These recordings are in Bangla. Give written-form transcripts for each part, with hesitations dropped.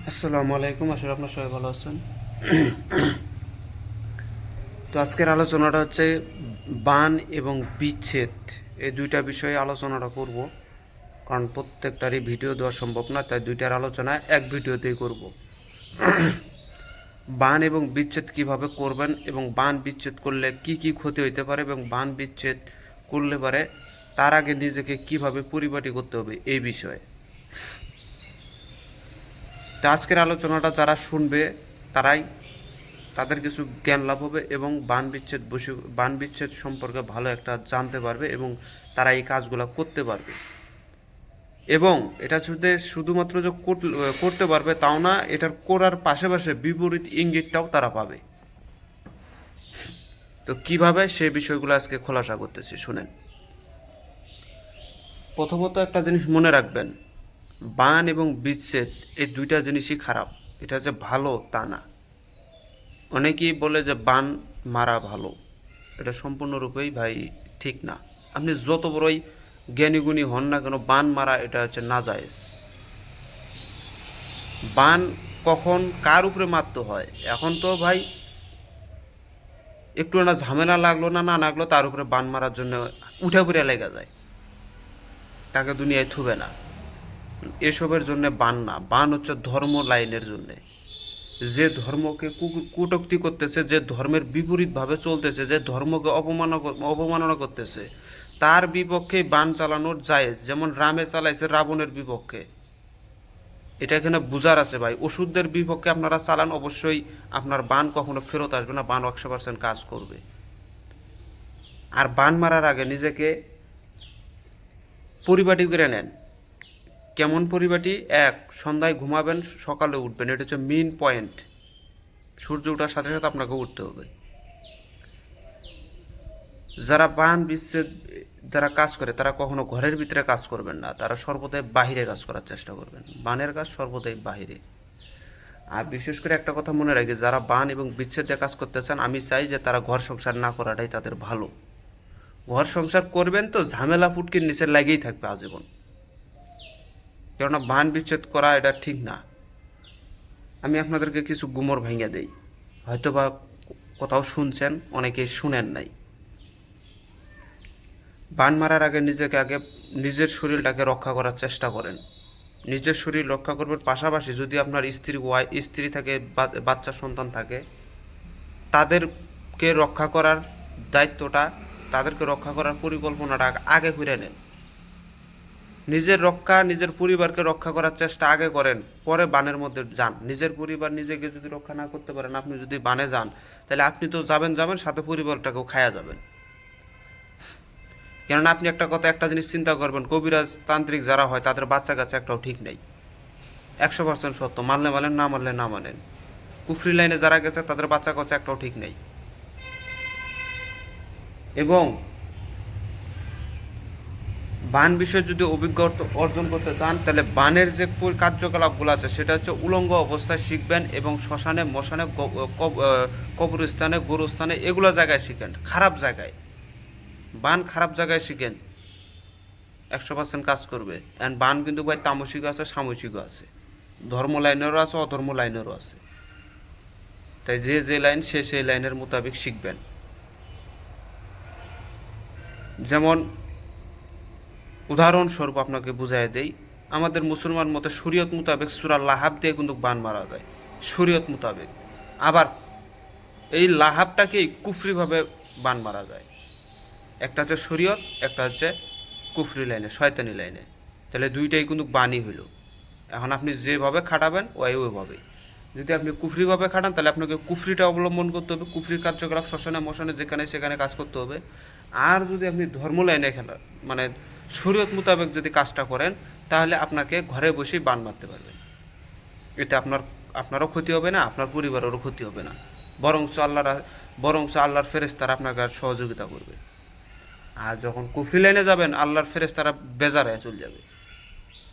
আসসালামু আলাইকুম, আসলে আপনার সবাই ভালো আছেন। তো আজকের আলোচনাটা হচ্ছে বান এবং বিচ্ছেদ, এই দুইটা বিষয়ে আলোচনাটা করব। কারণ প্রত্যেকটারই ভিডিও দেওয়া সম্ভব না, তাই দুইটার আলোচনা এক ভিডিওতেই করব। বান এবং বিচ্ছেদ কিভাবে করবেন এবং বান বিচ্ছেদ করলে কি কি ক্ষতি হইতে পারে এবং বান বিচ্ছেদ করলে পারে তার আগে নিজেকে কিভাবে পরিপাটি করতে হবে এই বিষয়ে। তো আজকের আলোচনাটা যারা শুনবে তারাই তাদের কিছু জ্ঞান লাভ হবে এবং বান বিচ্ছেদ সম্পর্কে ভালো একটা জানতে পারবে এবং তারা এই কাজগুলো করতে পারবে। এবং এটা শুধুমাত্র যে করতে পারবে তাও না, এটার করার পাশাপাশি বিপরীত ইঙ্গিতটাও তারা পাবে। তো কিভাবে সেই বিষয়গুলো আজকে খোলাসা করতেছি, শুনেন। প্রথমত একটা জিনিস মনে রাখবেন, বান এবং বিচ্ছেদ এই দুইটা জিনিসই খারাপ। এটা যে ভালো তা না। অনেকেই বলে যে বান মারা ভালো, এটা সম্পূর্ণরূপেই ভাই ঠিক না। আপনি যত বড়ই জ্ঞানীগুণী হন না কেন, বান মারা এটা হচ্ছে নাজায়েজ। বান কখন কার উপরে মারতে হয়, এখন তো ভাই একটু না ঝামেলা লাগলো না না লাগলো তার উপরে বান মারার জন্য উঠে পড়ে লেগে যায়, তাকে দুনিয়ায় থুবে না। এসবের জন্য বান না, বান হচ্ছে ধর্ম লাইনের জন্যে। যে ধর্মকে কটূক্তি করতেছে, যে ধর্মের বিপরীতভাবে চলতেছে, যে ধর্মকে অবমাননা করতেছে, তার বিপক্ষে বান চালানোর জায়েজ। যেমন রামে চালাইছে রাবণের বিপক্ষে, এটা এখানে বুঝার আছে ভাই। ওষুধদের বিপক্ষে আপনারা চালান, অবশ্যই আপনার বান কখনো ফেরত আসবে না, বান 100% কাজ করবে। আর বান মারার আগে নিজেকে পরিপাটি করে নেন। কেমন পরিপাটি? এক, সন্ধ্যায় ঘুমাবেন, সকালে উঠবেন, এটা হচ্ছে মেইন পয়েন্ট। সূর্য ওঠার সাথে সাথে আপনাকে উঠতে হবে। যারা বান বিচ্ছেদ যারা কাজ করে তারা কখনো ঘরের ভিতরে কাজ করবেন না, তারা সর্বদাই বাহিরে কাজ করার চেষ্টা করবেন। বানের কাজ সর্বদাই বাহিরে। আর বিশেষ করে একটা কথা মনে রাখি, যারা বান এবং বিচ্ছেদে কাজ করতে চান, আমি চাই যে তারা ঘর সংসার না করাটাই তাদের ভালো। ঘর সংসার করবেন তো ঝামেলা ফুটকির নিচে লাগেই থাকবে আজীবন। কেননা বান বিচ্ছেদ করা এটা ঠিক না। আমি আপনাদেরকে কিছু গুমর ভেঙে দেই, হয়তো বা কোথাও শুনছেন, অনেকেই শুনেন নাই। বান মারার আগে নিজের শরীরটাকে রক্ষা করার চেষ্টা করেন। নিজের শরীর রক্ষা করবার পাশাপাশি যদি আপনার স্ত্রী থাকে, বাচ্চা সন্তান থাকে, তাদেরকে রক্ষা করার দায়িত্বটা, তাদেরকে রক্ষা করার পরিকল্পনাটা আগে করে নেন। নিজের রক্ষা, নিজের পরিবারকে রক্ষা করার চেষ্টা আগে করেন, পরে বানের মধ্যে যান। নিজের পরিবার নিজেকে যদি রক্ষা না করতে পারেন, আপনি যদি বানে যান, তাহলে আপনি তো যাবেন সাথে পরিবারটাকেও খায়া যাবেন। কেননা আপনি একটা জিনিস চিন্তা করবেন, কবিরাজ তান্ত্রিক যারা হয় তাদের বাচ্চা কাচ্চা একটাও ঠিক নেই। 100% সত্য, মানলে মানেন, না মানলে না মানেন। কুফরি লাইনে যারা গেছে তাদের বাচ্চা কাচ্চা একটাও ঠিক নেই। এবং বান বিষয়ে যদি অভিজ্ঞতা অর্জন করতে চান, তাহলে বানের যে কার্যকলাপগুলো আছে সেটা হচ্ছে উলঙ্গ অবস্থায় শিখবেন এবং শ্মশানে, মশানে, কবরস্থানে, গোরস্থানে, এগুলো জায়গায় শিখেন। খারাপ জায়গায়, বান খারাপ জায়গায় শিখেন, 100% কাজ করবে। অ্যান্ড বান কিন্তু ভাই তামসিকও আছে, সামসিকও আছে, ধর্ম লাইনেরও আছে, অধর্ম লাইনেরও আছে। তাই যে লাইন সে সেই লাইনের মোতাবেক শিখবেন। যেমন উদাহরণস্বরূপ আপনাকে বুঝাই দেই, আমাদের মুসলমান মতে শরীয়ত মোতাবেক সূরা লাহাব দিয়ে কিন্তু বান মারা যায়, শরীয়ত মোতাবেক। আবার এই লাহাবটাকেই কুফরিভাবে বান মারা যায়। একটা হচ্ছে শরীয়ত, একটা হচ্ছে কুফরি লাইনে, শয়তানি লাইনে। তাহলে দুইটাই কিন্তু বানই হইল। এখন আপনি যেভাবে খাটাবেন ওইভাবেই। যদি আপনি কুফরিভাবে খাটান, তাহলে আপনাকে কুফরিটা অবলম্বন করতে হবে, কুফরির কার্যকলাপ শ্মশানে মশানে যেখানে সেখানে কাজ করতে হবে। আর যদি আপনি ধর্ম লাইনে খেলা, মানে শরীয়ত মোতাবেক যদি কাজটা করেন, তাহলে আপনাকে ঘরে বসেই বান মারতে পারবেন। এতে আপনারও ক্ষতি হবে না, আপনার পরিবারেরও ক্ষতি হবে না। বরঞ্চ আল্লাহর ফেরেশতারা আপনাকে আর সহযোগিতা করবে। আর যখন কুফরি লাইনে যাবেন, আল্লাহর ফেরেশতারা বেজার হয়ে চলে যাবে,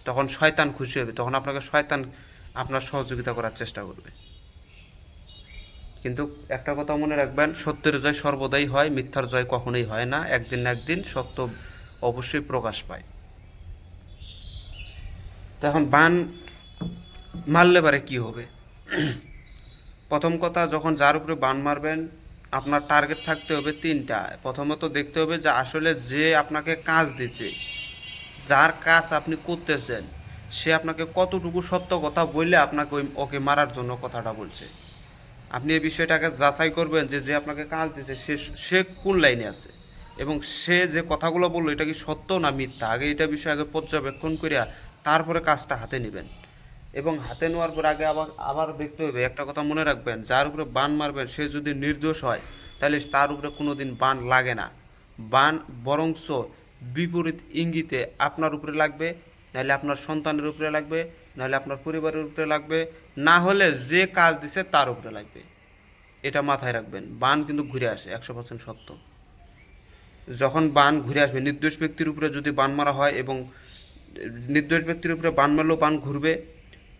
তখন শয়তান খুশি হবে, তখন শয়তান আপনার সহযোগিতা করার চেষ্টা করবে। কিন্তু একটা কথা মনে রাখবেন, সত্যের জয় সর্বদাই হয়, মিথ্যার জয় কখনোই হয় না। একদিন না একদিন সত্য অবশ্যই প্রকাশ পায়। তো এখন বান মারলে পারে কি হবে? প্রথম কথা, যখন যার উপরে বান মারবেন আপনার টার্গেট থাকতে হবে তিনটা। প্রথমত দেখতে হবে যে আসলে যে আপনাকে কাজ দিছে, যার কাজ আপনি করতেছেন, সে আপনাকে কতটুকু সত্য কথা বললে আপনাকে ওকে মারার জন্য কথাটা বলছে। আপনি এই বিষয়টাকে যাচাই করবেন যে যে আপনাকে কাজ দিচ্ছে সে কোন লাইনে আছে, এবং সে যে কথাগুলো বললো এটা কি সত্য না মিথ্যা। আগে এটা বিষয়ে আগে পর্যবেক্ষণ করিয়া তারপরে কাজটা হাতে নেবেন। এবং হাতে নেওয়ার পর আগে আবার আবার দেখতে হবে, একটা কথা মনে রাখবেন, যার উপরে বান মারবেন সে যদি নির্দোষ হয় তাহলে তার উপরে কোনো দিন বান লাগে না। বান বরংস বিপরীত ইঙ্গিতে আপনার উপরে লাগবে, নাহলে আপনার সন্তানের উপরে লাগবে, নাহলে আপনার পরিবারের উপরে লাগবে, না হলে যে কাজ দিছে তার উপরে লাগবে। এটা মাথায় রাখবেন। বান কিন্তু ঘুরে আসে, 100% সত্য। যখন বান ঘুরে আসবে, নির্দোষ ব্যক্তির উপরে যদি বান মারা হয়, এবং নির্দোষ ব্যক্তির উপরে বান মারলেও বান ঘুরবে।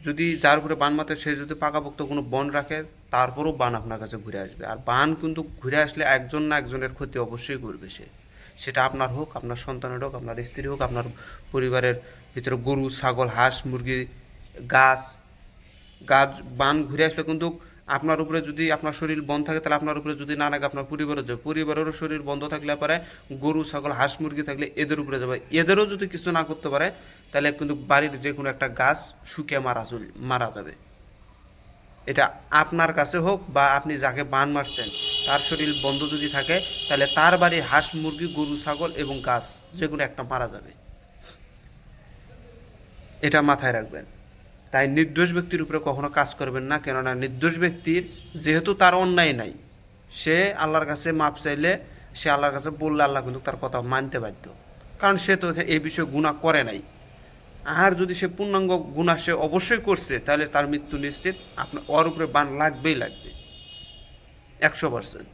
যদি যার উপরে বান মারতে সে যদি পাকাপোক্ত কোনো বন রাখে, তারপরেও বান আপনার কাছে ঘুরে আসবে। আর বান কিন্তু ঘুরে আসলে একজন না একজনের ক্ষতি অবশ্যই করবে সে, সেটা আপনার হোক, আপনার সন্তানের হোক, আপনার স্ত্রী হোক, আপনার পরিবারের ভিতরে গরু, ছাগল, হাঁস, মুরগি, গাছ গাছ বান ঘুরে আসলে কিন্তু আপনার উপরে, যদি আপনার শরীর বন্ধ থাকে তাহলে আপনার উপরে যদি না লাগে, আপনার পরিবারেরও শরীর বন্ধ থাকলে পারে, গরু, ছাগল, হাঁস, মুরগি থাকলে এদের উপরে যাবে। এদেরও যদি কিছু না করতে পারে তাহলে কিন্তু বাড়ির যে কোনো একটা গাছ শুকিয়ে মারা যাবে। এটা আপনার কাছে হোক বা আপনি যাকে বান মারছেন তার শরীর বন্ধ যদি থাকে তাহলে তার বাড়ির হাঁস, মুরগি, গরু, ছাগল এবং গাছ যে কোনো একটা মারা যাবে। এটা মাথায় রাখবেন। তাই নির্দোষ ব্যক্তির উপরে কখনো কাজ করবেন না, কেননা নির্দোষ ব্যক্তির যেহেতু তার অন্যায় নাই, সে আল্লাহর কাছে মাপ চাইলে, সে আল্লাহর কাছে বললে আল্লাহ কিন্তু তার কথা মানতে বাধ্য, কারণ সে তো এই বিষয়ে গুনাহ করে নাই। আর যদি সে পূর্ণাঙ্গ গুনাহ সে অবশ্যই করছে তাহলে তার মৃত্যু নিশ্চিত, আপনার ওর উপরে বান লাগবেই লাগবে 100%।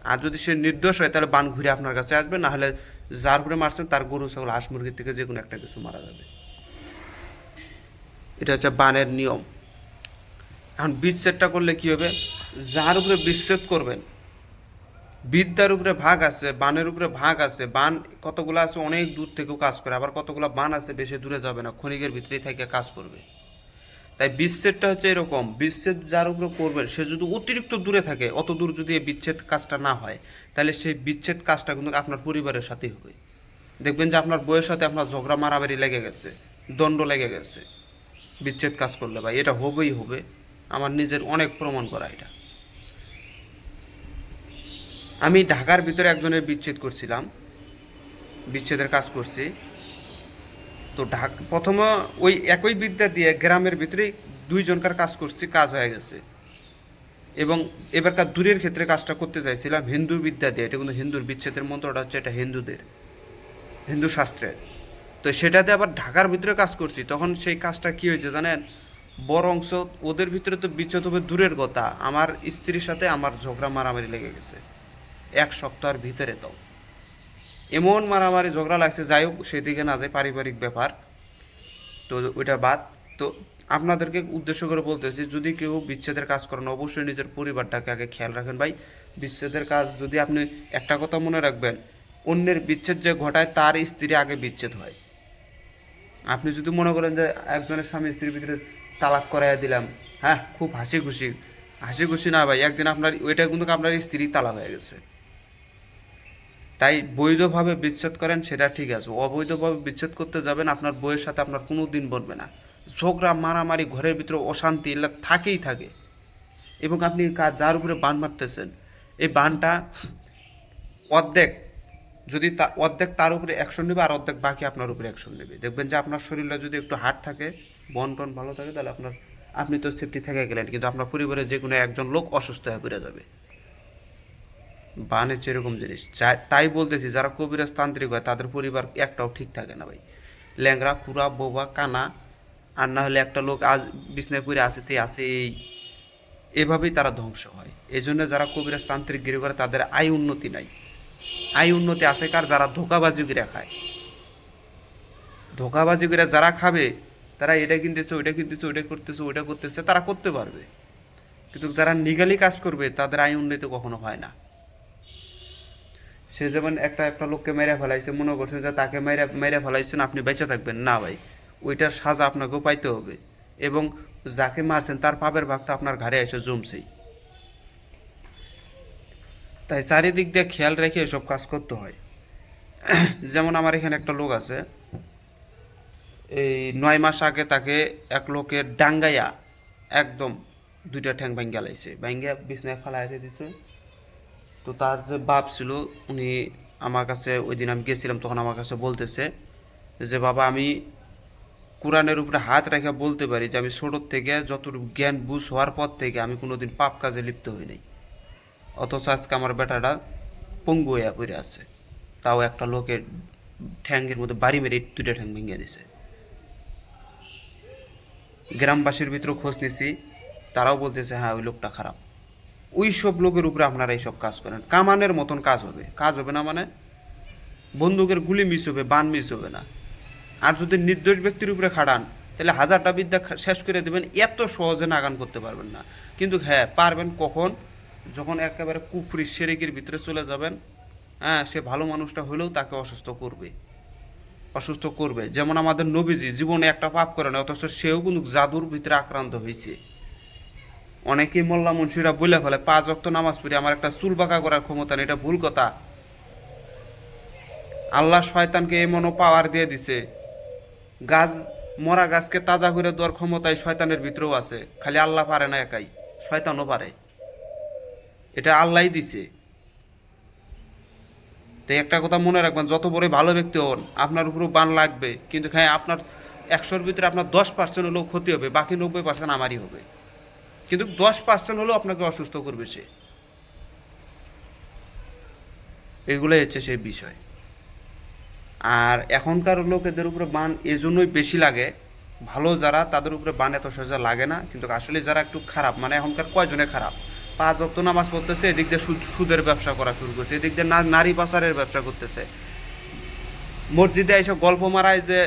আর যদি সে নির্দোষ হয় তাহলে বান ঘুরে আপনার কাছে আসবে, না হলে যার উপরে মারছেন তার গরু, ছাগল, হাঁস, মুরগির থেকে যে কোনো একটা কিছু মারা যাবে। এটা হচ্ছে বানের নিয়ম। এখন বিচ্ছেদটা করলে কি হবে? যার উপরে বিচ্ছেদ করবেন, বিদ্যার উপরে ভাগ আছে, বানের উপরে ভাগ আছে। বান কতগুলো আছে অনেক দূর থেকেও কাজ করে, আবার কতগুলো বান আছে বেশি দূরে যাবে না, ক্ষণিকের ভিতরেই থেকে কাজ করবে। তাই বিচ্ছেদটা হচ্ছে এরকম, বিচ্ছেদ যার উপরে করবেন সে যদি অতিরিক্ত দূরে থাকে, অত দূর যদি এই বিচ্ছেদ কাজটা না হয় তাহলে সেই বিচ্ছেদ কাজটা কিন্তু আপনার পরিবারের সাথেই হবে। দেখবেন যে আপনার বউয়ের সাথে আপনার ঝগড়া মারামারি লেগে গেছে, দণ্ড লেগে গেছে বিচ্ছেদ কাজ করলে, ভাই এটা হবেই হবে। আমার নিজের অনেক প্রমাণ করা এটা। আমি ঢাকার ভিতরে একজনের বিচ্ছেদ করছিলাম, বিচ্ছেদের কাজ করছি। তো প্রথমে ওই একই বিদ্যা দিয়ে গ্রামের ভিতরেই দুইজনকার কাজ করছি, কাজ হয়ে গেছে। এবং এবারকার দূরের ক্ষেত্রে কাজটা করতে চাইছিলাম হিন্দু বিদ্যা দিয়ে। এটা কিন্তু হিন্দুর বিচ্ছেদের মন্ত্রটা হচ্ছে এটা হিন্দুদের, হিন্দু শাস্ত্রের। তো সেটাতে আবার ঢাকার ভিতরে কাজ করছি, তখন সেই কাজটা কি হয়েছে জানেন? বরংস ওদের ভিতরে তো বিচ্ছেদ হবে দূরের কথা, আমার স্ত্রীর সাথে আমার ঝগড়া মারামারি লেগে গেছে 1 সপ্তাহের ভিতরে। তো এমন মারামারি ঝগড়া লাগছে, যাই হোক সেদিকে না যায়, পারিবারিক ব্যাপার, তো ওইটা বাদ। তো আপনাদেরকে উদ্দেশ্য করে বলতেছি, যদি কেউ বিচ্ছেদের কাজ করেন অবশ্যই নিজের পরিবারটাকে আগে খেয়াল রাখেন ভাই। বিচ্ছেদের কাজ যদি আপনি, একটা কথা মনে রাখবেন, অন্যের বিচ্ছেদ যে ঘটায় তার স্ত্রী আগে বিচ্ছেদ হয়। আপনি যদি মনে করেন যে একজনের স্বামী স্ত্রীর ভিতরে তালাক করাইয়া দিলাম, হ্যাঁ খুব হাসি খুশি, হাসি খুশি না ভাই, একদিন আপনার ওইটা কিন্তু আপনার স্ত্রী তালাক হয়ে গেছে। তাই বৈধভাবে বিচ্ছেদ করেন সেটা ঠিক আছে, অবৈধভাবে বিচ্ছেদ করতে যাবেন আপনার বইয়ের সাথে আপনার কোনো দিন বলবে না। ঝগড়া মারামারি, ঘরের ভিতরে অশান্তি এগুলো থাকেই থাকে। এবং আপনি যার উপরে বান মারতেছেন, এই বানটা অর্ধেক, যদি অর্ধেক তার উপরে অ্যাকশন নেবে আর অর্ধেক বাকি আপনার উপরে অ্যাকশন নেবে। দেখবেন যে আপনার শরীরটা যদি একটু হার্ড থাকে, বন টন ভালো থাকে, তাহলে আপনি তো সেফটি থেকে গেলেন, কিন্তু আপনার পরিবারে যে কোনো একজন লোক অসুস্থ হয়ে পড়ে যাবে। বান হচ্ছে এরকম জিনিস। তাই বলতেছি, যারা কবিরাজ তান্ত্রিক হয় তাদের পরিবার একটাও ঠিক থাকে না ভাই। ল্যাংরা, কুড়া, বোবা, কানা, আর না হলে একটা লোক আজ বিছনায় পড়ে আছে এভাবেই তারা ধ্বংস হয়। এই জন্য যারা কবিরাজ তান্ত্রিক গিরি করে তাদের আয় উন্নতি নাই। আয় উন্নতি আছে কার? যারা ধোকাবাজি করে খায়। ধোকাবাজি করে যারা খাবে তারা এটা কিনতেছে, ওইটা কিনতেছে, ওইটা করতেছে, ওইটা করতেছে, তারা করতে পারবে। কিন্তু যারা নিগালি কাজ করবে তাদের আয় উন্নতি কখনো হয় না। সে যেমন একটা লোককে মেরে ফেলাইছে, মনে করছেন যে তাকে মেরে ফেলাইছেন আপনি বেঁচে থাকবেন, না ভাই, ওইটার সাজা আপনাকেও পাইতে হবে। এবং যাকে মারছেন তার পাপের ভাগ তো আপনার ঘাড়ে এসে জমছেই। তাই চারিদিক দিয়ে খেয়াল রেখে এসব কাজ করতে হয়। যেমন আমার এখানে একটা লোক আছে, এই 9 মাস আগে তাকে এক লোকের ডাঙ্গাইয়া একদম 2টা ঠ্যাং ভাঙ্গা লাইছে, ভাঙ্গা বিছনায় ফালাইতে দিছে। তো তার যে বাপ ছিল উনি আমার কাছে, ওই দিন আমি গেছিলাম তখন আমার কাছে বলতেছে যে বাবা আমি কোরআনের উপরে হাত রেখে বলতে পারি যে আমি ছোটোর থেকে যতটুকু জ্ঞান বুঝ হওয়ার পর থেকে আমি কোনোদিন পাপ কাজে লিপ্ত হই নাই, অথচ আজকে আমার বেটাটা পঙ্গু হইয়া পড়ে আছে, তাও একটা লোকের ঠ্যাঙ্গের মধ্যে বাড়ি মেরে 2টা ঠ্যাং ভেঙে দিছে। গ্রামবাসীর ভিতরে খোঁজ নিছি, তারাও বলতেছে হ্যাঁ ওই লোকটা খারাপ। ওই সব লোকের উপরে আপনারা এইসব কাজ করেন, কামানের মতন কাজ হবে না মানে বন্দুকের গুলি মিস হবে, বান মিস হবে না। আর যদি নির্দোষ ব্যক্তির উপরে খাড়ান তাহলে 1000টা বিদ্যা শেষ করে দেবেন, এত সহজে নাগান করতে পারবেন না। কিন্তু হ্যাঁ পারবেন কখন, যখন একেবারে কুফরি শিরকের ভিতরে চলে যাবেন। হ্যাঁ সে ভালো মানুষটা হলেও তাকে অসুস্থ করবে। যেমন আমাদের নবীজি জীবনে একটা পাপ করে না, অথচ সেও কিন্তু জাদুর ভিতরে আক্রান্ত হয়েছে। অনেকেই মোল্লা মুন্সিরা বলে ফেলে 5 ওয়াক্ত নামাজ পড়ি আমার একটা চুল বাঁকা করার ক্ষমতা নেই, এটা ভুল কথা। আল্লাহ শয়তানকে এমনও পাওয়ার দিয়ে দিছে, গাছ মরা গাছকে তাজা করে দেওয়ার ক্ষমতা এই শয়তানের ভিতরেও আছে। খালি আল্লাহ পারে না একাই, শয়তানও পারে, এটা আল্লাহই দিছে। তো একটা কথা মনে রাখবেন, যত বড় ভালো ব্যক্তি হন আপনার উপরও বান লাগবে, কিন্তু হ্যাঁ আপনার 100-র ভিতরে আপনার 10% হলেও ক্ষতি হবে, বাকি 90% আমারই হবে। কিন্তু 10% হলেও আপনাকে অসুস্থ করবে সে। এগুলোই হচ্ছে সেই বিষয়। আর এখনকার লোকেদের উপরে বান এজন্যই বেশি লাগে, ভালো যারা তাদের উপরে বান এত সহজে লাগে না, কিন্তু আসলে যারা একটু খারাপ, মানে এখনকার কয়জনে খারাপ, 5 ওয়াক্ত নামাজ পড়তেছে, এদিক দিয়ে সুদের ব্যবসা করা শুরু করছে, এদিক দিয়ে নারী পাচারের ব্যবসা করতেছে, মসজিদে এইসব গল্প মারায় যে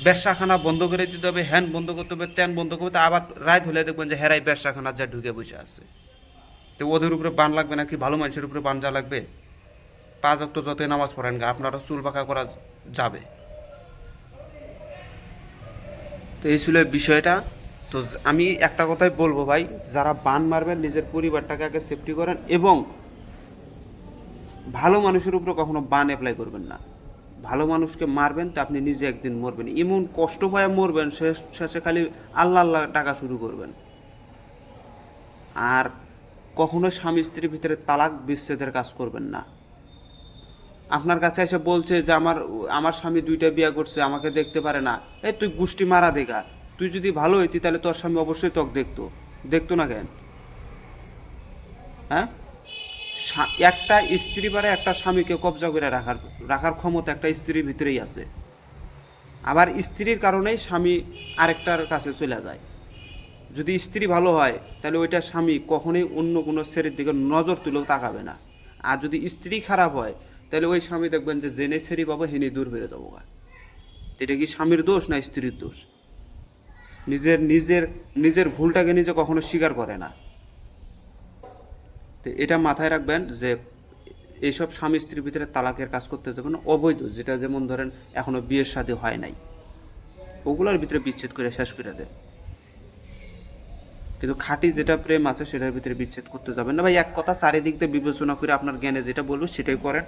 ব্যবসাখানা বন্ধ করে দিতে হবে, হ্যান বন্ধ করতে হবে, ত্যান বন্ধ করতে হবে, আবার রাত হলে দেখবেন যে হেরাই ব্যবসাখানা যা ঢুকে বসে আছে। তো ওদের উপরে বান লাগবে নাকি ভালো মানুষের উপরে বান যা লাগবে? 5 ওয়াক্ত যতই নামাজ পড়েন গা আপনারা চুল বাঁকা করা যাবে। তো এই ছিল বিষয়টা। তো আমি একটা কথাই বলবো ভাই, যারা বান মারবেন নিজের পরিবারটাকে আগে সেফটি করেন, এবং ভালো মানুষের উপরে কখনো বান অ্যাপ্লাই করবেন না। ভালো মানুষকে মারবেন তো আপনি নিজে একদিন মরবেন, এমন কষ্ট পায় মরবেন, শেষে খালি আল্লাহ আল্লাহ টাকা শুরু করবেন। আর কখনো স্বামী স্ত্রীর ভিতরে তালাক বিচ্ছেদের কাজ করবেন না। আপনার কাছে এসে বলছে যে আমার স্বামী 2টা বিয়ে করছে, আমাকে দেখতে পারে না, এই তুই গোষ্ঠী মারা দেখা, তুই যদি ভালো হইতি তাহলে তোর স্বামী অবশ্যই তোকে দেখতো না কেন? হ্যাঁ, একটা স্ত্রী পারে একটা স্বামীকে কবজা করে রাখার ক্ষমতা একটা স্ত্রীর ভিতরেই আছে। আবার স্ত্রীর কারণেই স্বামী আরেকটার কাছে চলে যায়। যদি স্ত্রী ভালো হয় তাহলে ওইটা স্বামী কখনোই অন্য কোনো ছেলের দিকে নজর তুলেও তাকাবে না। আর যদি স্ত্রী খারাপ হয় তাহলে ওই স্বামী দেখবেন যে জেনে ছেড়ি পাবো হেনে দূর বেড়ে যাবো। এটা কি স্বামীর দোষ না স্ত্রীর দোষ? নিজের নিজের নিজের ভুলটাকে নিজে কখনো স্বীকার করে না। তো এটা মাথায় রাখবেন যে এইসব স্বামী স্ত্রীর ভিতরে তালাকের কাজ করতে যাবেন অবৈধ, যেটা যেমন ধরেন এখনো বিয়ের শাদী হয় নাই, ওগুলোর ভিতরে বিচ্ছেদ করে শেষ করে দেন। কিন্তু খাঁটি যেটা প্রেম আছে সেটার ভিতরে বিচ্ছেদ করতে যাবেন না ভাই। এক কথা চারিদিক দিয়ে বিবেচনা করে আপনার জ্ঞানে যেটা বলবো সেটাই করেন,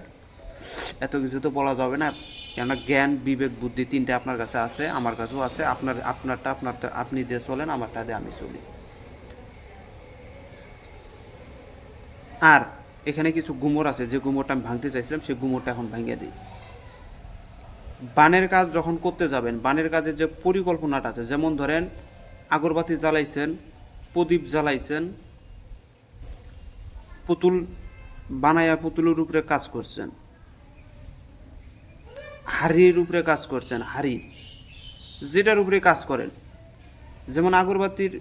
এত কিছু তো বলা যাবে না। কেননা জ্ঞান বিবেক বুদ্ধি 3টে আপনার কাছে আছে, আমার কাছেও আছে। আপনারটা আপনি দিয়ে চলেন, আমারটা দিয়ে আমি চলি। আর এখানে কিছু গুমর আছে, যে গুমরটা আমি ভাঙতে চাইছিলাম সেই গুমরটা এখন ভাঙিয়ে দিই। বানের কাজ যখন করতে যাবেন, বানের কাজের যে পরিকল্পনাটা আছে, যেমন ধরেন আগরবাতি জ্বালাইছেন, প্রদীপ জ্বালাইছেন, পুতুল বানায়া পুতুলের উপরে কাজ করছেন, হাড়ির উপরে কাজ করছেন, হাড়ি যেটার উপরে কাজ করেন। যেমন আগরবাতির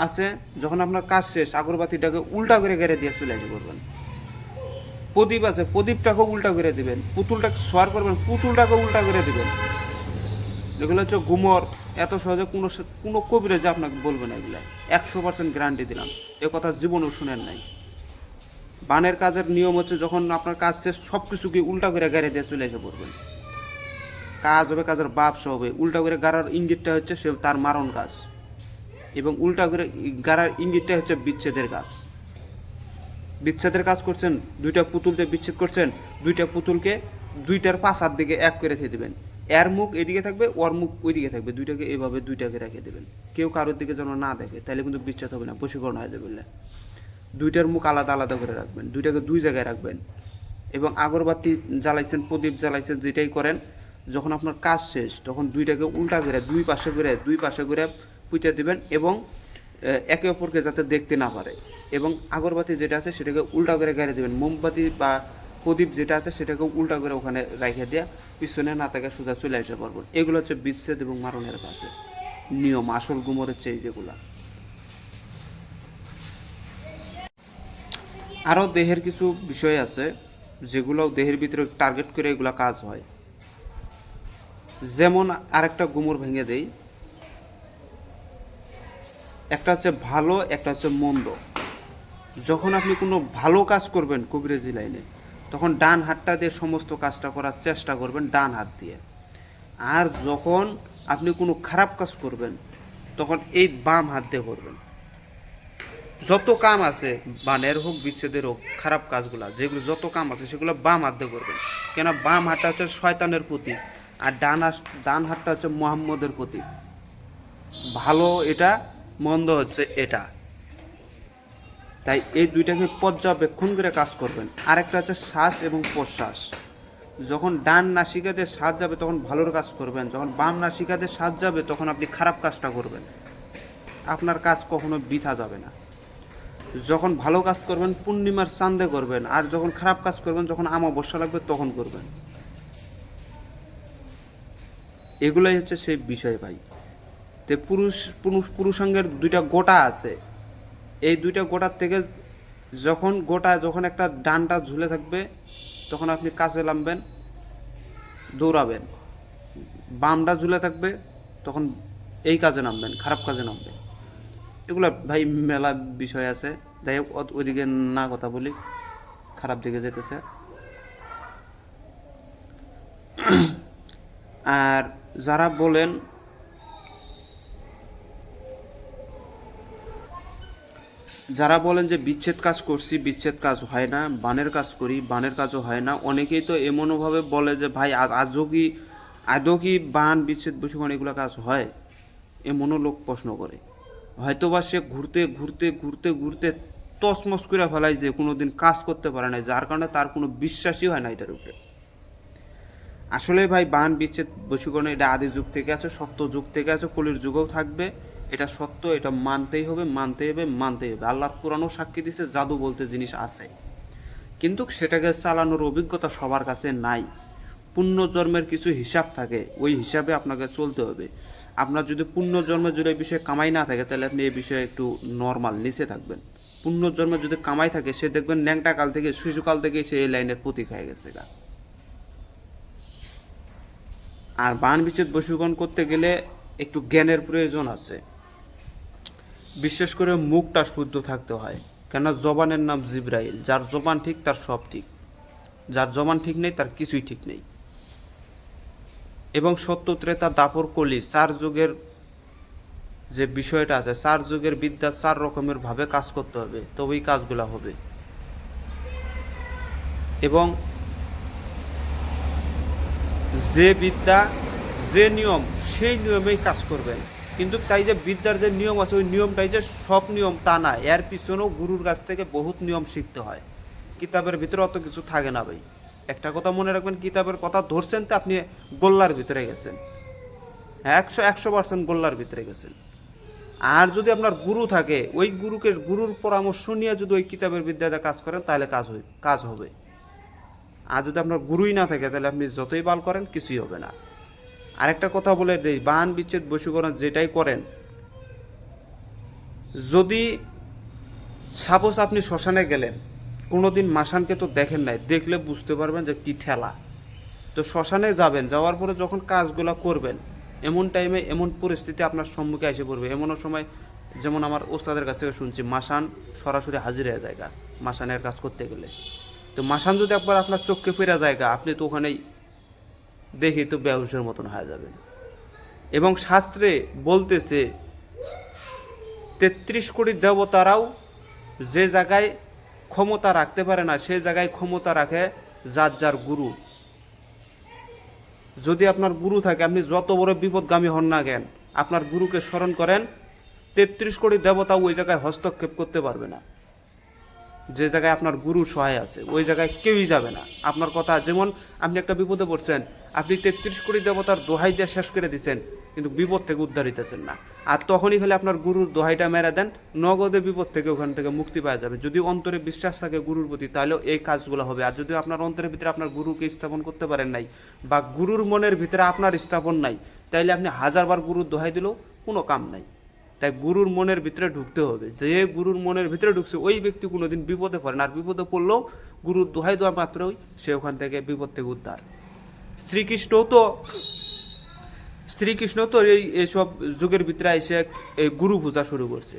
আছে, যখন আপনার কাজ শেষ আগরবাতিটাকে উল্টা করে গেড়ে দিয়ে চলে আসে করবেন। প্রদীপ আছে, প্রদীপটাকেও উল্টা করে দিবেন। পুতুলটাকে সোয়ার করবেন, পুতুলটাকে উল্টা করে দিবেন। এগুলো হচ্ছে গুমর। এত সহজে কোনো কবিরাজ আপনাকে বলবে না এগুলো, 100% গ্যারান্টি দিলাম। এ কথা জীবনেও শুনেন নাই। বানের কাজের নিয়ম হচ্ছে যখন আপনার কাজ শেষ সব কিছুকে উল্টা করে গেড়ে দিয়ে চলে এসে পড়বেন। কাজ হবে, কাজের বাপস হবে। উল্টা করে গাড়ার ইঙ্গিতটা হচ্ছে সে তার মারণ কাজ। এবং উল্টা করে গাড়ার ইঙ্গিতটা হচ্ছে বিচ্ছেদের কাজ। বিচ্ছেদের কাজ করছেন, দুইটা পুতুলতে বিচ্ছেদ করছেন, দুইটা পুতুলকে দুইটার পাশার দিকে এক করে দিয়ে দেবেন। এর মুখ এদিকে থাকবে, ওর মুখ ওইদিকে থাকবে, দুইটাকে এভাবে দুইটাকে রেখে দেবেন, কেউ কারোর দিকে যেন না দেখে, তাহলে কিন্তু বিচ্ছেদ হবে না, বশীকরণ হয়ে যাবে। বললে দুইটার মুখ আলাদা আলাদা করে রাখবেন, দুইটাকে দুই জায়গায় রাখবেন, এবং আগরবাতি জ্বালাইছেন, প্রদীপ জ্বালাইছেন, যেটাই করেন, যখন আপনার কাজ শেষ তখন দুইটাকে উল্টা করে দুই পাশে করে পুঁতে দিবেন, এবং একে অপরকে যাতে দেখতে না পারে। এবং আগরবাতি যেটা আছে সেটাকে উল্টা করে গাড়ি দেবেন, মোমবাতি বা প্রদীপ যেটা আছে সেটাকে উল্টা করে ওখানে রেখে দিয়ে পিছনে না তাকে সোজা চলে আসতে পারবেন। এগুলো হচ্ছে বিচ্ছেদ এবং মারণের কাছে নিয়ম, আসল গুমরের চেয়ে যেগুলা। আরও দেহের কিছু বিষয় আছে যেগুলো দেহের ভিতরে টার্গেট করে এগুলা কাজ হয়। যেমন আরেকটা গুমর ভেঙে দেই, একটা হচ্ছে ভালো, একটা হচ্ছে মন্দ। যখন আপনি কোনো ভালো কাজ করবেন কবিরাজি লাইনে, তখন ডান হাতটা দিয়ে সমস্ত কাজটা করার চেষ্টা করবেন, ডান হাত দিয়ে। আর যখন আপনি কোনো খারাপ কাজ করবেন তখন এই বাম হাত দিয়ে করবেন। যত কাম আছে, বানের হোক বিচ্ছেদের হোক, খারাপ কাজগুলা যেগুলো যত কাম আছে সেগুলো বাম হাত দিয়ে করবেন। কেন, বাম হাতটা হচ্ছে শয়তানের প্রতীক, আর ডান হাতটা হচ্ছে মুহাম্মদের প্রতীক। ভালো এটা, মন্দ হচ্ছে এটা। তাই এই দুইটাকে পর্যবেক্ষণ করে কাজ করবেন। আরেকটা হচ্ছে শ্বাস এবং প্রশ্বাস। যখন ডান নাসিকাতে শ্বাস যাবে তখন ভালোর কাজ করবেন, যখন বাম নাসিকাতে শ্বাস যাবে তখন আপনি খারাপ কাজটা করবেন। আপনার কাজ কখনো বৃথা যাবে না। যখন ভালো কাজ করবেন পূর্ণিমার চাঁদে করবেন, আর যখন খারাপ কাজ করবেন যখন অমাবস্যা লাগবে তখন করবেন। এগুলাই হচ্ছে সেই বিষয় ভাই। তে পুরুষাঙ্গের দুইটা গোটা আছে, এই দুইটা গোটার থেকে যখন একটা ডানটা ঝুলে থাকবে তখন আপনি কাজে নামবেন, দৌড়াবেন। বামটা ঝুলে থাকবে তখন এই কাজে নামবেন, খারাপ কাজে নামবেন। এগুলো ভাই মেলা বিষয় আছে, যাই হোক ওইদিকে না কথা বলি, খারাপ দিকে যেতেছে। আর যারা বলেন যে বিচ্ছেদ কাজ করছি, বিচ্ছেদ কাজ হয় না, বানের কাজ করি, বানের কাজও হয় না, অনেকেই তো এমনভাবে বলে যে ভাই আদৌ কি বান বিচ্ছেদ বশীকরণ এগুলো কাজ হয়, এমনও লোক প্রশ্ন করে। হয়তোবা সে ঘুরতে ঘুরতে ঘুরতে ঘুরতে তসমস করে ফেলায় যে কোনোদিন কাজ করতে পারে না, যার কারণে তার কোনো বিশ্বাসই হয় না এটার উপরে। আসলে ভাই বান বিচ্ছেদ বশীকরণ এটা আদি যুগ থেকে আছে, সত্য যুগ থেকে আছে, কলির যুগেও থাকবে। এটা সত্য, এটা মানতেই হবে, মানতেই হবে, মানতেই হবে। আল্লাহর কোরআনও সাক্ষী দিছে জাদু বলতে জিনিস আছে, কিন্তু সেটাকে চালানোর অভিজ্ঞতা সবার কাছে নাই। পুণ্যজন্মের কিছু হিসাব থাকে, ওই হিসাবে আপনাকে চলতে হবে। আপনার যদি পুণ্যজন্মের যদি এই বিষয়ে কামাই না থাকে তাহলে আপনি এই বিষয়ে একটু নর্মাল নিচে থাকবেন। পুণ্যজন্মে যদি কামাই থাকে সে দেখবেন ন্যাংটা কাল থেকে, শিশুকাল থেকে সে এই লাইনের প্রতীক হয়ে গেছে গা। আর বান বিচ্ছেদ বশীকরণ করতে গেলে একটু জ্ঞানের প্রয়োজন আছে, বিশেষ করে মুখটা শুদ্ধ থাকতে হয়। কেন, জবানের নাম জিব্রাইল, যার জবান ঠিক তার সব ঠিক, যার জবান ঠিক নেই তার কিছুই ঠিক নেই। এবং সত্য ত্রেতা দাপর কলি 4 যুগের যে বিষয়টা আছে, 4 যুগের বিদ্যা 4 রকমের ভাবে কাজ করতে হবে, তবেই কাজগুলো হবে। এবং যে বিদ্যা যে নিয়ম সেই নিয়মেই কাজ করবেন। কিন্তু তাই যে বিদ্যার যে নিয়ম আছে ওই নিয়মটাই যে সব নিয়ম তা না, এর পিছনেও গুরুর কাছ থেকে বহুত নিয়ম শিখতে হয়। কিতাবের ভিতরে অত কিছু থাকে না ভাই। একটা কথা মনে রাখবেন, কিতাবের কথা ধরছেন তো আপনি গোল্লার ভিতরে গেছেন, 100% গোল্লার ভিতরে গেছেন। আর যদি আপনার গুরু থাকে, ওই গুরুর পরামর্শ নিয়ে যদি ওই কিতাবের বিদ্যাতে কাজ করেন তাহলে কাজ হবে। আর যদি আপনার গুরুই না থাকে তাহলে আপনি যতই বাল করেন কিছুই হবে না। আরেকটা কথা বলে দেই, বান বিচ্ছেদ বশীকরণ যেটাই করেন, যদি সাপোজ আপনি শ্মশানে গেলেন, কোনোদিন মাসানকে তো দেখেন নাই, দেখলে বুঝতে পারবেন যে কি ঠেলা। তো শ্মশানে যাবেন, যাওয়ার পরে যখন কাজগুলো করবেন এমন টাইমে এমন পরিস্থিতি আপনার সম্মুখে এসে পড়বে। এমনও সময়, যেমন আমার ওস্তাদের কাছ থেকে শুনছি, মাসান সরাসরি হাজির হয়ে জায়গা মাসানের কাজ করতে গেলে। তো মাসান যদি একবার আপনার চোখকে ফেরা জায়গা, আপনি তো ওখানেই দেখি তো বেহুশের মতন হয়ে যাবেন। এবং শাস্ত্রে বলতেছে 33 কোটি দেবতারাও যে জায়গায় ক্ষমতা রাখতে পারে না, সেই জায়গায় ক্ষমতা রাখে যার যার গুরু। যদি আপনার গুরু থাকে, আপনি যত বড় বিপদগামী হন না কেন, আপনার গুরুকে স্মরণ করেন, 33 কোটি দেবতাও ওই জায়গায় হস্তক্ষেপ করতে পারবে না। যে জায়গায় আপনার গুরু সহায় আছে ওই জায়গায় কেউই যাবে না। আপনার কথা, যেমন আপনি একটা বিপদে পড়ছেন, আপনি 33 কোটি দেবতার দোহাই দিয়ে শেষ করে দিচ্ছেন, কিন্তু বিপদ থেকে উদ্ধার হইতেছেন না। আর তখনই হলে আপনার গুরুর দোহাইটা মেরে দেন, নগদে বিপদ থেকে ওখান থেকে মুক্তি পাওয়া যাবে। যদি অন্তরে বিশ্বাস থাকে গুরুর প্রতি, তাহলেও এই কাজগুলো হবে। আর যদি আপনার অন্তরের ভিতরে আপনার গুরুকে স্থাপন করতে পারেন নাই, বা গুরুর মনের ভিতরে আপনার স্থাপন নাই, তাইলে আপনি হাজারবার গুরুর দোহাই দিলেও কোনো কাম নাই। তাই গুরুর মনের ভিতরে ঢুকতে হবে। যে গুরুর মনের ভিতরে ঢুকছে ওই ব্যক্তি কোনোদিন বিপদে পড়ে না। আর বিপদে পড়লেও গুরুর দোহাই দেওয়া মাত্রই সে ওখান থেকে বিপদ থেকে উদ্ধার। শ্রীকৃষ্ণ তো এইসব যুগের ভিতরে এসে এই গুরু পূজা শুরু করছে।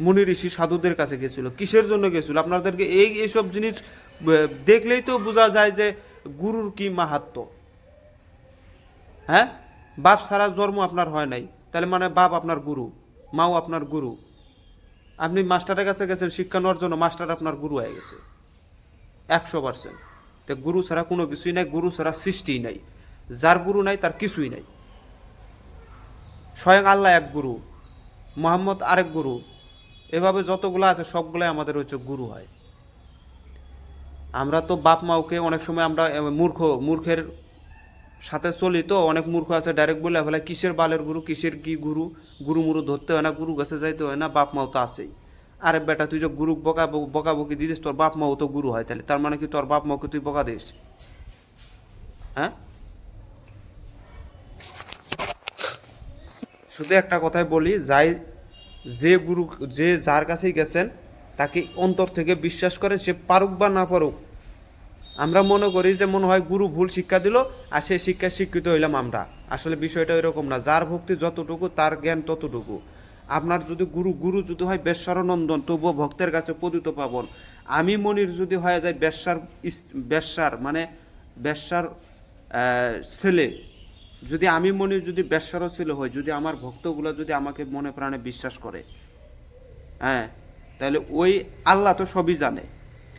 মুনি ঋষি সাধুদের কাছে গেছিল, কিসের জন্য গেছিল? আপনাদেরকে এইসব জিনিস দেখলেই তো বোঝা যায় যে গুরুর কি মাহাত্ম্য। হ্যাঁ, বাপ ছাড়া জন্ম আপনার হয় নাই, তাহলে মানে বাপ আপনার গুরু, মাও আপনার গুরু। আপনি মাস্টারের কাছে গেছেন শিক্ষা নেওয়ার জন্য, মাস্টার আপনার গুরু হয়ে গেছে 100%। তো গুরু ছাড়া কোনো কিছুই নাই, গুরু ছাড়া সৃষ্টিই নাই। যার গুরু নাই তার কিছুই নাই। স্বয়ং আল্লাহ এক গুরু, মোহাম্মদ আরেক গুরু, এভাবে যতগুলো আছে সবগুলাই আমাদের হচ্ছে গুরু হয়। আমরা তো বাপ মাওকে অনেক সময় আমরা মূর্খের সাথে চলি, তো অনেক মূর্খ আছে ডাইরেক্ট বলে ফেলে কিসের বালের গুরু, কিসের কি গুরু, গুরু মুরু ধরতে হয় না, গুরু কাছে যাইতে হয় না, বাপ মাও তো আছেই। আরে বেটা, তুই যে গুরু বকাবকি দিস, তোর বাপ মাও তো গুরু হয়, তাহলে তার মানে কি তোর বাপ মাওকে তুই বকা দিস? হ্যাঁ, শুধু একটা কথাই বলি, যে যার কাছেই গেছেন তাকে অন্তর থেকে বিশ্বাস করেন, সে পারুক বা না পারুক। আমরা মনে করি যে মনে হয় গুরু ভুল শিক্ষা দিল আর সে শিক্ষায় শিক্ষিত হইলাম আমরা। আসলে বিষয়টা এরকম না। যার ভক্তি যতটুকু তার জ্ঞান ততটুকু। আপনার যদি গুরু যদি হয় বেশ্যারনন্দন, তবুও ভক্তের কাছে পতিত পাবন। আমি মনির যদি হয়ে যায় বেশ্যার মানে বেশ্যার ছেলে, যদি আমি মনির যদি বেশ্যারও ছেলে হয়, যদি আমার ভক্তগুলো যদি আমাকে মনে প্রাণে বিশ্বাস করে, হ্যাঁ, তাহলে ওই আল্লাহ তো সবই জানে।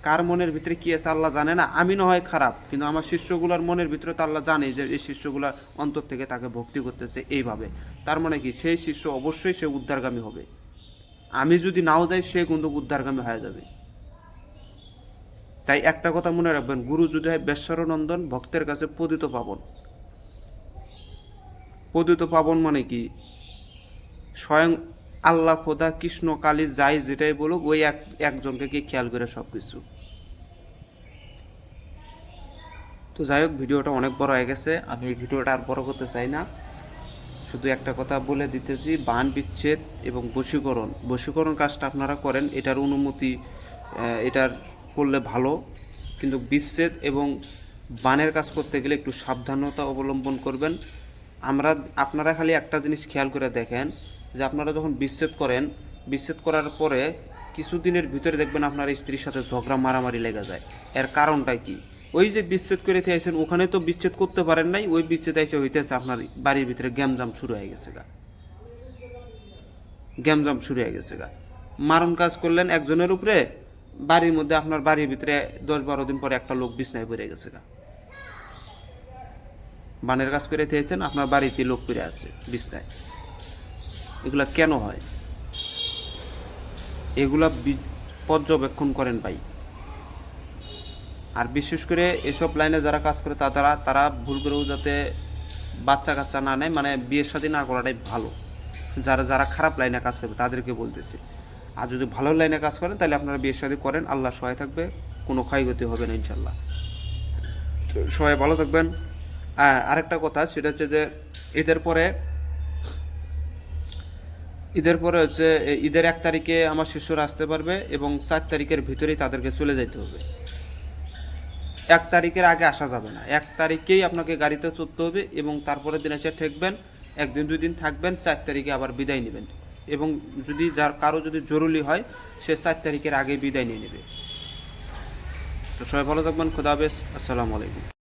কার মনের ভিতরে কি আছে আল্লাহ জানে না? আমি না হয় খারাপ, কিন্তু আমার শিষ্যগুলোর মনের ভিতরে তো আল্লাহ জানে যে এই শিষ্যগুলা অন্তর থেকে তাকে ভক্তি করতেছে এইভাবে। তার মানে কি, সেই শিষ্য অবশ্যই সে উদ্ধারগামী হবে। আমি যদি নাও যাই, সে কিন্তু উদ্ধারগামী হয়ে যাবে। তাই একটা কথা মনে রাখবেন, গুরু যদি হয় বেশ্বরনন্দন, ভক্তের কাছে পতিত পাবন। পতিত পাবন মানে কি, স্বয়ং আল্লাহ, খোদা, কৃষ্ণ, কালী, যাই যেটাই বলুক, ওই একজনকে কি খেয়াল করে সব কিছু। তো যাই হোক, ভিডিওটা অনেক বড় হয়ে গেছে, আমি এই ভিডিওটা আর বড় করতে চাই না। শুধু একটা কথা বলে দিতেছি, বান বিচ্ছেদ এবং বশীকরণ কাজটা আপনারা করেন, এটার অনুমতি এটার করলে ভালো। কিন্তু বিচ্ছেদ এবং বানের কাজ করতে গেলে একটু সাবধানতা অবলম্বন করবেন। আপনারা খালি একটা জিনিস খেয়াল করে দেখেন, যে আপনারা যখন বিচ্ছেদ করার পরে কিছুদিনের ভিতরে দেখবেন আপনার স্ত্রীর সাথে ঝগড়া মারামারি লেগে যায়। এর কারণটা কি? ওই যে বিচ্ছেদ করে আইছেন, ওখানে তো বিচ্ছেদ করতে পারেন নাই, ওই বিচ্ছেদ এসে হইতেছে আপনার বাড়ির ভিতরে গ্যামজাম শুরু হয়ে গেছে গা। মারণ কাজ করলেন একজনের উপরে, বাড়ির মধ্যে আপনার বাড়ির ভিতরে 10-12 দিন পরে একটা লোক বিছনায় পড়ে গেছে গা। বানের কাজ করে থেয়েছেন, আপনার বাড়িতে লোক পড়ে আছে বিছনায়। এগুলা কেন হয়? এগুলা পর্যবেক্ষণ করেন ভাই। আর বিশেষ করে এসব লাইনে যারা কাজ করে তারা ভুল করেও যাতে বাচ্চা কাচ্চা না নেয়, মানে বিয়ের সাথে না করাটাই ভালো। যারা খারাপ লাইনে কাজ করবে তাদেরকে বলতেছি। আর যদি ভালো লাইনে কাজ করেন তাহলে আপনারা বিয়ের সাথে করেন, আল্লাহ সহায় থাকবে, কোনো ক্ষয়ক্ষতি হবে না ইনশাল্লাহ। সবাই ভালো থাকবেন। আরেকটা কথা, সেটা হচ্ছে যে ঈদের পরে হচ্ছে ঈদের 1 তারিখে আমার শিষ্যরা আসতে পারবে, এবং 4 তারিখের ভিতরেই তাদেরকে চলে যেতে হবে। 1 তারিখের আগে আসা যাবে না। 1 তারিখেই আপনাকে গাড়িতে চড়তে হবে, এবং তারপরের দিন এসে ঠেকবেন, 1-2 দিন থাকবেন, 4 তারিখে আবার বিদায় নেবেন। এবং যদি কারো যদি জরুরি হয়, সে 4 তারিখের আগে বিদায় নিয়ে নেবে। তো সবাই ভালো থাকবেন। খোদা হাফেজ। আসসালামু আলাইকুম।